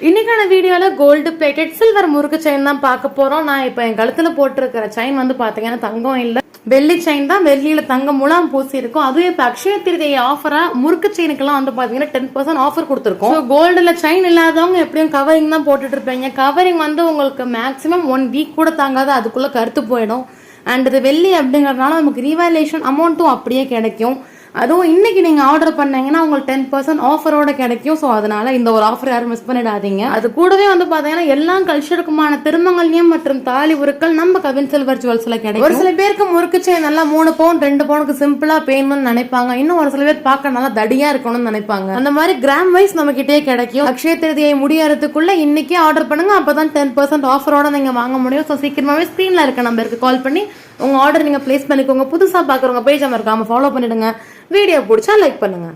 இன்னைக்கான வீடியோல gold plated silver முறுக்கு செயின் தான் பார்க்க போறோம். நான் இப்ப என் கழுத்துல போட்டிருக்கிற செயின் வந்து பாத்தீங்கன்னா தங்கம் இல்ல, வெள்ளி செயின் தான். வெள்ளியில தங்கம் முலாம் பூசி இருக்கும். அதுவும் இப்ப அக்ஷய திருதியை ஆஃபரா முறுக்கு செயினுக்கெல்லாம் வந்து பாத்தீங்கன்னா 10% ஆஃபர் கொடுத்துருக்கோம். கோல்டுல செயின் இல்லாதவங்க எப்படியும் கவரிங் தான் போட்டுட்டு இருப்பீங்க. கவரிங் வந்து உங்களுக்கு மேக்ஸிமம் 1 வீக் கூட தாங்காது, அதுக்குள்ள கருத்து போயிடும். அண்ட் இது வெள்ளி அப்படிங்கறதுனால நமக்கு ரீவாலுவேஷன் அமௌண்ட்டும் அப்படியே கிடைக்கும். அதுவும் இன்னைக்கு நீங்க ஆர்டர் பண்ணீங்கன்னா உங்களுக்கு 10% ஆஃபரோட கிடைக்கும். ஸோ அதனால இந்த ஒரு ஆஃபர் யாரும் மிஸ் பண்ணிடாதீங்க. அது கூடவே வந்து பாத்தீங்கன்னா எல்லா கல்ச்சருக்குமான திருமங்கல்யம் மற்றும் தாலி உருக்கள் நம்ம கவின் சில்வர் ஜுவல்ஸ்ல கிடைக்கும். ஒரு சில பேருக்கு முறுக்கு செயின் நல்லா 3 பவுன் 2 பவுனுக்கு சிம்பிளா பேணும்னு நினைப்பாங்க. இன்னும் ஒரு சில பேர் பார்க்க நல்லா தடியா இருக்கணும்னு நினைப்பாங்க. அந்த மாதிரி கிராம் வைஸ் நம்ம கிட்டே கிடைக்கும். அக்ஷய திருதியை முடியறதுக்குள்ள இன்னைக்கே ஆர்டர் பண்ணுங்க, அப்பதான் 10% ஆஃபரோட நீங்க வாங்க முடியும். ஸோ சீக்கிரமாவே ஸ்கிரீன்ல இருக்க நம்பருக்கு கால் பண்ணி உங்க ஆர்டர் நீங்க பிளேஸ் பண்ணிக்கோங்க. புதுசா பாக்குறவங்க பேஜ் மறக்காம ஃபாலோ பண்ணிடுங்க. வீடியோ பிடிச்சா லைக் பண்ணுங்க.